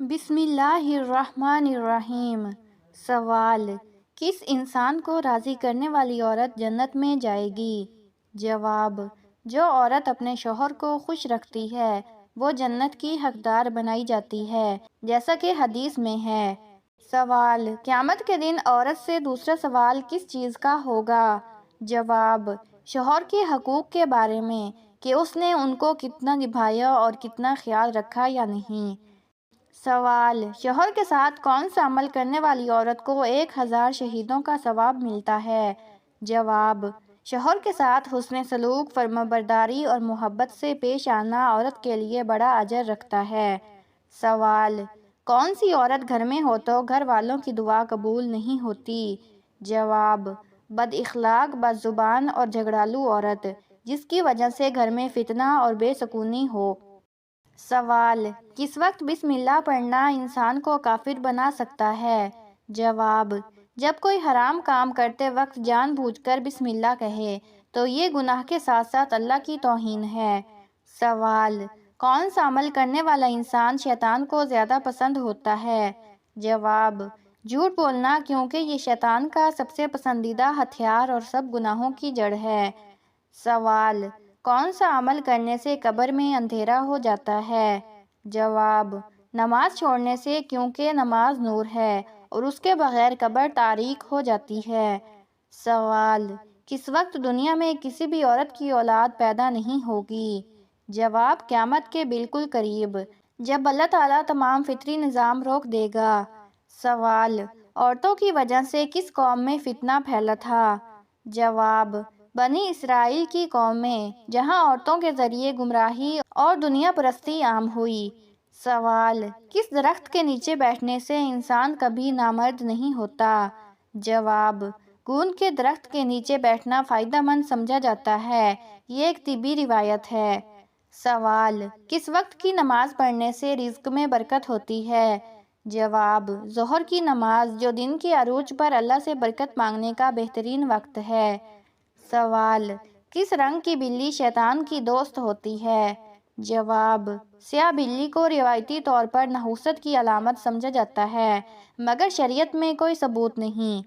بسم اللہ الرحمن الرحیم۔ سوال: کس انسان کو راضی کرنے والی عورت جنت میں جائے گی؟ جواب: جو عورت اپنے شوہر کو خوش رکھتی ہے وہ جنت کی حقدار بنائی جاتی ہے، جیسا کہ حدیث میں ہے۔ سوال: قیامت کے دن عورت سے دوسرا سوال کس چیز کا ہوگا؟ جواب: شوہر کے حقوق کے بارے میں، کہ اس نے ان کو کتنا نبھایا اور کتنا خیال رکھا یا نہیں۔ سوال: شوہر کے ساتھ کون سا عمل کرنے والی عورت کو 1000 شہیدوں کا ثواب ملتا ہے؟ جواب: شوہر کے ساتھ حسن سلوک، فرمانبرداری اور محبت سے پیش آنا عورت کے لیے بڑا اجر رکھتا ہے۔ سوال: کون سی عورت گھر میں ہو تو گھر والوں کی دعا قبول نہیں ہوتی؟ جواب: بد اخلاق، بد زبان اور جھگڑالو عورت، جس کی وجہ سے گھر میں فتنہ اور بے سکونی ہو۔ سوال: کس وقت بسم اللہ پڑھنا انسان کو کافر بنا سکتا ہے؟ جواب: جب کوئی حرام کام کرتے وقت جان بوجھ کر بسم اللہ کہے تو یہ گناہ کے ساتھ ساتھ اللہ کی توہین ہے۔ سوال: کون سا عمل کرنے والا انسان شیطان کو زیادہ پسند ہوتا ہے؟ جواب: جھوٹ بولنا، کیونکہ یہ شیطان کا سب سے پسندیدہ ہتھیار اور سب گناہوں کی جڑ ہے۔ سوال: کون سا عمل کرنے سے قبر میں اندھیرا ہو جاتا ہے؟ جواب: نماز چھوڑنے سے، کیونکہ نماز نور ہے اور اس کے بغیر قبر تاریک ہو جاتی ہے۔ سوال: کس وقت دنیا میں کسی بھی عورت کی اولاد پیدا نہیں ہوگی؟ جواب: قیامت کے بالکل قریب، جب اللہ تعالیٰ تمام فطری نظام روک دے گا۔ سوال: عورتوں کی وجہ سے کس قوم میں فتنہ پھیلا تھا؟ جواب: بنی اسرائیل کی قوم میں، جہاں عورتوں کے ذریعے گمراہی اور دنیا پرستی عام ہوئی۔ سوال: کس درخت کے نیچے بیٹھنے سے انسان کبھی نامرد نہیں ہوتا؟ جواب: گوند کے درخت کے نیچے بیٹھنا فائدہ مند سمجھا جاتا ہے، یہ ایک طبی روایت ہے۔ سوال: کس وقت کی نماز پڑھنے سے رزق میں برکت ہوتی ہے؟ جواب: ظہر کی نماز، جو دن کے عروج پر اللہ سے برکت مانگنے کا بہترین وقت ہے۔ سوال: کس رنگ کی بلی شیطان کی دوست ہوتی ہے؟ جواب: سیاہ بلی کو روایتی طور پر نحوست کی علامت سمجھا جاتا ہے، مگر شریعت میں کوئی ثبوت نہیں۔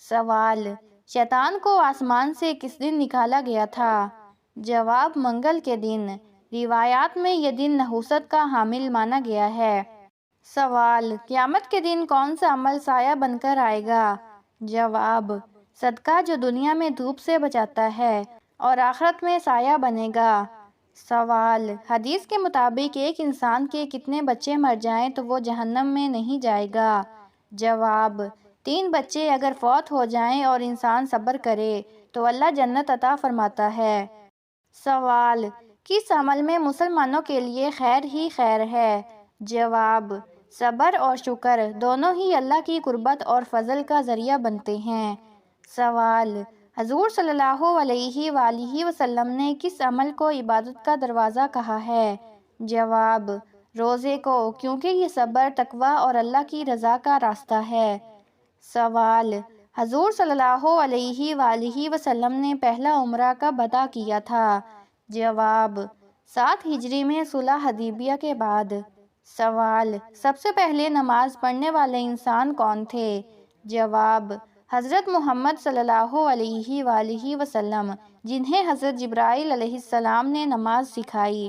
سوال: شیطان کو آسمان سے کس دن نکالا گیا تھا؟ جواب: منگل کے دن، روایات میں یہ دن نحوست کا حامل مانا گیا ہے۔ سوال: قیامت کے دن کون سا عمل سایہ بن کر آئے گا؟ جواب: صدقہ، جو دنیا میں دھوپ سے بچاتا ہے اور آخرت میں سایہ بنے گا۔ سوال: حدیث کے مطابق ایک انسان کے کتنے بچے مر جائیں تو وہ جہنم میں نہیں جائے گا؟ جواب: 3 بچے اگر فوت ہو جائیں اور انسان صبر کرے تو اللہ جنت عطا فرماتا ہے۔ سوال: کس عمل میں مسلمانوں کے لیے خیر ہی خیر ہے؟ جواب: صبر اور شکر دونوں ہی اللہ کی قربت اور فضل کا ذریعہ بنتے ہیں۔ سوال: حضور صلی اللہ علیہ وآلہ وسلم نے کس عمل کو عبادت کا دروازہ کہا ہے؟ جواب: روزے کو، کیونکہ یہ صبر، تقویٰ اور اللہ کی رضا کا راستہ ہے۔ سوال: حضور صلی اللہ علیہ وآلہ وسلم نے پہلا عمرہ کب ادا کیا تھا؟ جواب: 7 ہجری میں صلح حدیبیہ کے بعد۔ سوال: سب سے پہلے نماز پڑھنے والے انسان کون تھے؟ جواب: حضرت محمد صلی اللہ علیہ وآلہ وسلم، جنہیں حضرت جبرائیل علیہ السلام نے نماز سکھائی۔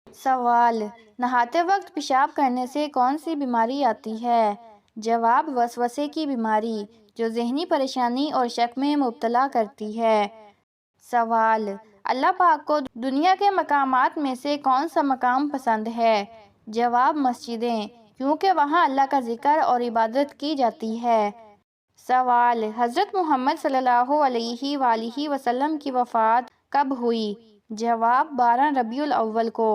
سوال: نہاتے وقت پیشاب کرنے سے کون سی بیماری آتی ہے؟ جواب: وسوسے کی بیماری، جو ذہنی پریشانی اور شک میں مبتلا کرتی ہے۔ سوال: اللہ پاک کو دنیا کے مقامات میں سے کون سا مقام پسند ہے؟ جواب: مسجدیں، کیونکہ وہاں اللہ کا ذکر اور عبادت کی جاتی ہے۔ سوال: حضرت محمد صلی اللہ علیہ وآلہ وسلم کی وفات کب ہوئی؟ جواب: 12 ربیع الاول کو۔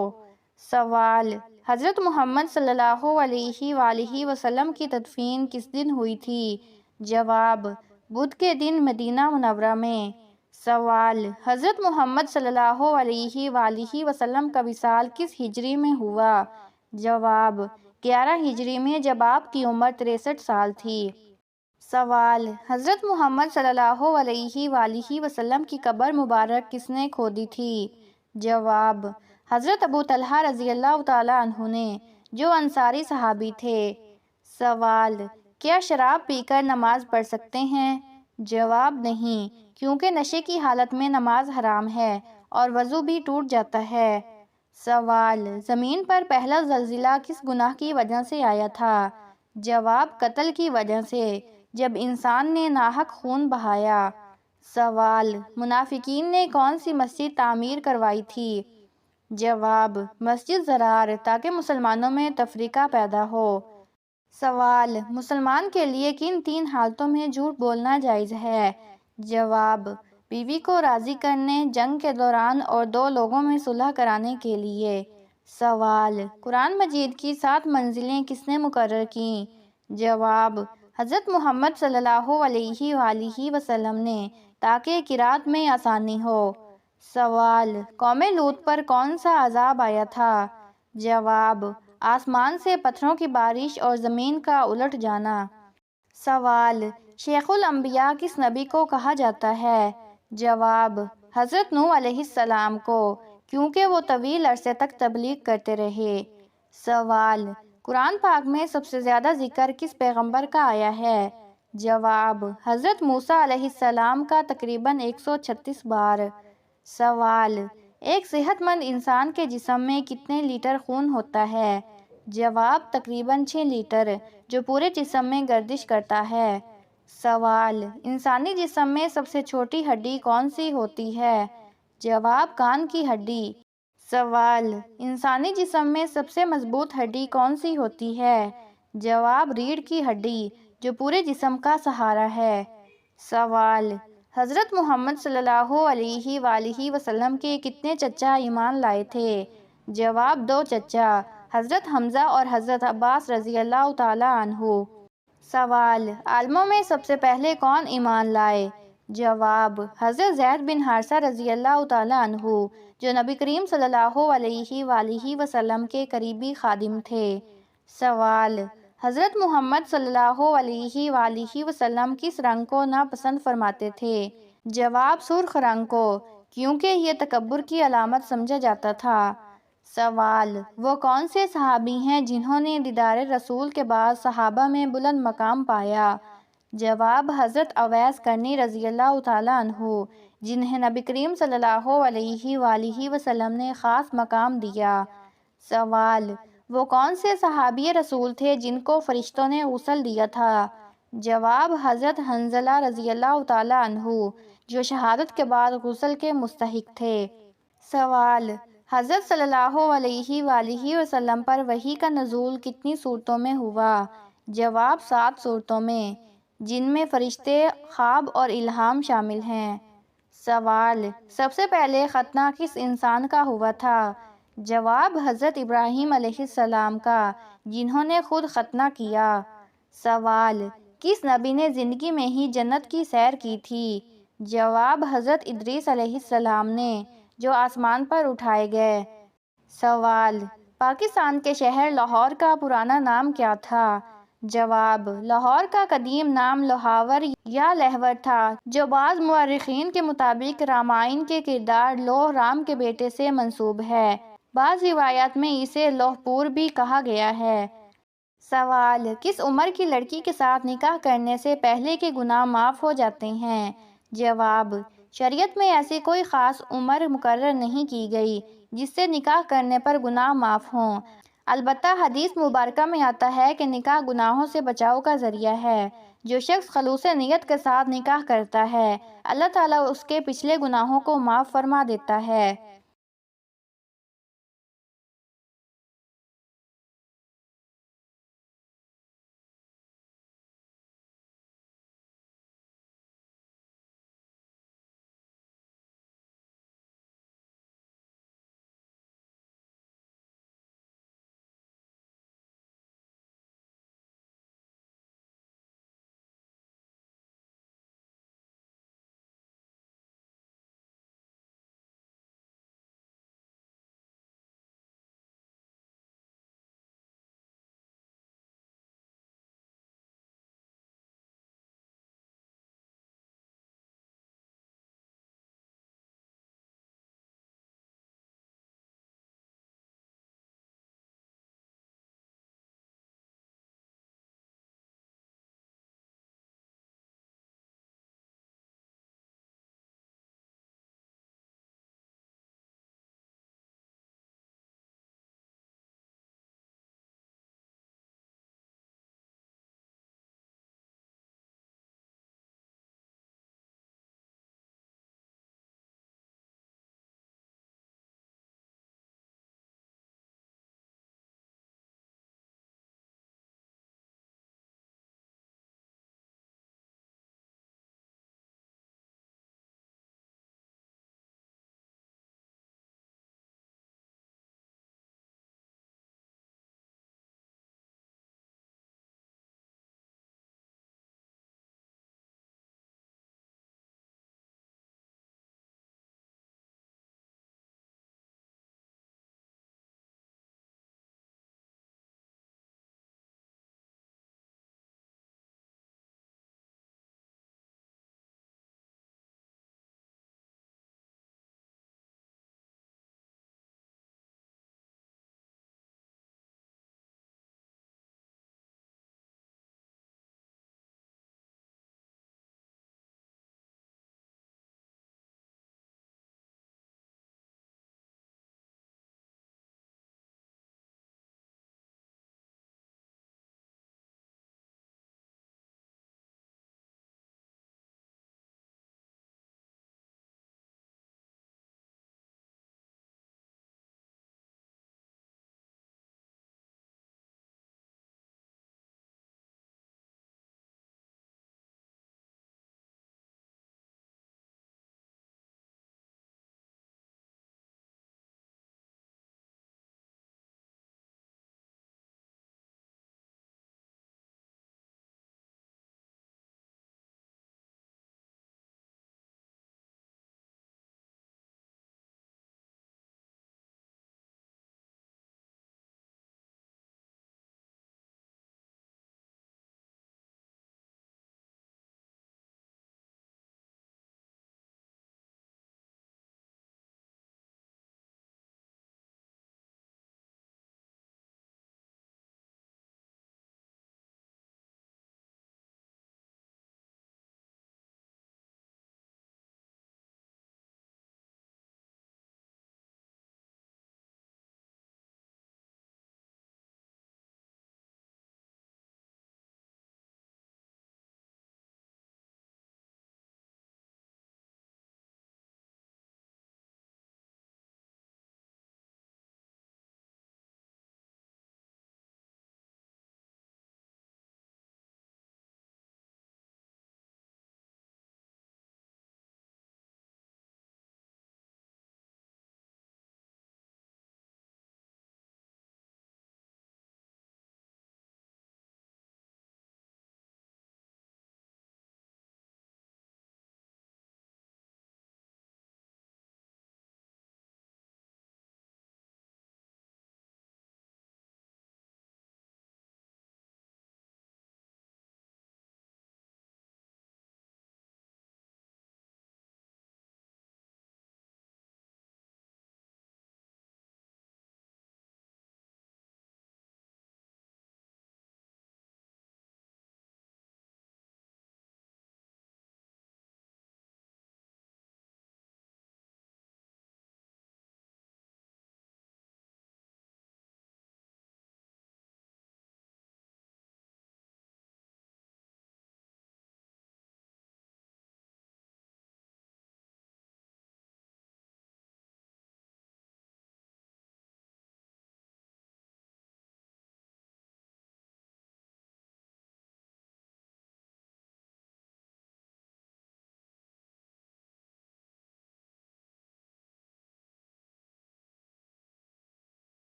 سوال: حضرت محمد صلی اللہ علیہ وآلہ وسلم کی تدفین کس دن ہوئی تھی؟ جواب: بدھ کے دن، مدینہ منورہ میں۔ سوال: حضرت محمد صلی اللہ علیہ وآلہ وسلم کا وصال کس ہجری میں ہوا؟ جواب: 11 ہجری میں، جب آپ کی عمر 63 سال تھی۔ سوال: حضرت محمد صلی اللہ علیہ وآلہ وسلم کی قبر مبارک کس نے کھودی تھی؟ جواب: حضرت ابو طلحہ رضی اللہ تعالیٰ عنہ نے، جو انصاری صحابی تھے۔ سوال: کیا شراب پی کر نماز پڑھ سکتے ہیں؟ جواب: نہیں، کیونکہ نشے کی حالت میں نماز حرام ہے اور وضو بھی ٹوٹ جاتا ہے۔ سوال: زمین پر پہلا زلزلہ کس گناہ کی وجہ سے آیا تھا؟ جواب: قتل کی وجہ سے، جب انسان نے ناحق خون بہایا۔ سوال: منافقین نے کون سی مسجد تعمیر کروائی تھی؟ جواب: مسجد ضرار، تاکہ مسلمانوں میں تفرقہ پیدا ہو۔ سوال: مسلمان کے لیے کن 3 حالتوں میں جھوٹ بولنا جائز ہے؟ جواب: بیوی کو راضی کرنے، جنگ کے دوران اور 2 لوگوں میں صلح کرانے کے لیے۔ سوال: قرآن مجید کی 7 منزلیں کس نے مقرر کیں؟ جواب: حضرت محمد صلی اللہ علیہ وآلہ وسلم نے، تاکہ قرأت میں آسانی ہو۔ سوال: قوم لوط پر کون سا عذاب آیا تھا؟ جواب: آسمان سے پتھروں کی بارش اور زمین کا الٹ جانا۔ سوال: شیخ الانبیاء کس نبی کو کہا جاتا ہے؟ جواب: حضرت نوح علیہ السلام کو، کیونکہ وہ طویل عرصے تک تبلیغ کرتے رہے۔ سوال: قرآن پاک میں سب سے زیادہ ذکر کس پیغمبر کا آیا ہے؟ جواب: حضرت موسیٰ علیہ السلام کا تقریباً 136 بار۔ سوال: ایک صحت مند انسان کے جسم میں کتنے لیٹر خون ہوتا ہے؟ جواب: تقریباً 6 لیٹر، جو پورے جسم میں گردش کرتا ہے۔ سوال: انسانی جسم میں سب سے چھوٹی ہڈی کون سی ہوتی ہے؟ جواب: کان کی ہڈی۔ سوال: انسانی جسم میں سب سے مضبوط ہڈی کون سی ہوتی ہے؟ جواب: ریڑھ کی ہڈی، جو پورے جسم کا سہارا ہے۔ سوال: حضرت محمد صلی اللہ علیہ وآلہ وسلم کے کتنے چچا ایمان لائے تھے؟ جواب: 2 چچا، حضرت حمزہ اور حضرت عباس رضی اللہ تعالیٰ عنہ۔ سوال: عالموں میں سب سے پہلے کون ایمان لائے؟ جواب: حضرت زید بن حارثہ رضی اللہ تعالیٰ عنہ، جو نبی کریم صلی اللہ علیہ وآلہ وسلم کے قریبی خادم تھے۔ سوال: حضرت محمد صلی اللہ علیہ وآلہ وسلم کس رنگ کو ناپسند فرماتے تھے؟ جواب: سرخ رنگ کو، کیونکہ یہ تکبر کی علامت سمجھا جاتا تھا۔ سوال: وہ کون سے صحابی ہیں جنہوں نے دیدار رسول کے بعد صحابہ میں بلند مقام پایا؟ جواب: حضرت اویس کرنی رضی اللہ تعالیٰ عنہ، جنہیں نبی کریم صلی اللہ علیہ وآلہ وسلم نے خاص مقام دیا۔ سوال: وہ کون سے صحابی رسول تھے جن کو فرشتوں نے غسل دیا تھا؟ جواب: حضرت حنظلہ رضی اللہ تعالیٰ عنہ، جو شہادت کے بعد غسل کے مستحق تھے۔ سوال: حضرت صلی اللہ علیہ وآلہ وسلم پر وحی کا نزول کتنی صورتوں میں ہوا؟ جواب: 7 صورتوں میں، جن میں فرشتے، خواب اور الہام شامل ہیں۔ سوال: سب سے پہلے ختنہ کس انسان کا ہوا تھا؟ جواب: حضرت ابراہیم علیہ السلام کا، جنہوں نے خود ختنہ کیا۔ سوال: کس نبی نے زندگی میں ہی جنت کی سیر کی تھی؟ جواب: حضرت ادریس علیہ السلام نے، جو آسمان پر اٹھائے گئے۔ سوال: پاکستان کے شہر لاہور کا پرانا نام کیا تھا؟ جواب: لاہور کا قدیم نام لوہاور یا لہور تھا، جو بعض مورخین کے مطابق رامائن کے کردار لوہ رام کے بیٹے سے منسوب ہے۔ بعض روایات میں اسے لوہ پور بھی کہا گیا ہے۔ سوال: کس عمر کی لڑکی کے ساتھ نکاح کرنے سے پہلے کے گناہ معاف ہو جاتے ہیں؟ جواب: شریعت میں ایسی کوئی خاص عمر مقرر نہیں کی گئی جس سے نکاح کرنے پر گناہ معاف ہوں۔ البتہ حدیث مبارکہ میں آتا ہے کہ نکاح گناہوں سے بچاؤ کا ذریعہ ہے۔ جو شخص خلوص نیت کے ساتھ نکاح کرتا ہے، اللہ تعالیٰ اس کے پچھلے گناہوں کو معاف فرما دیتا ہے۔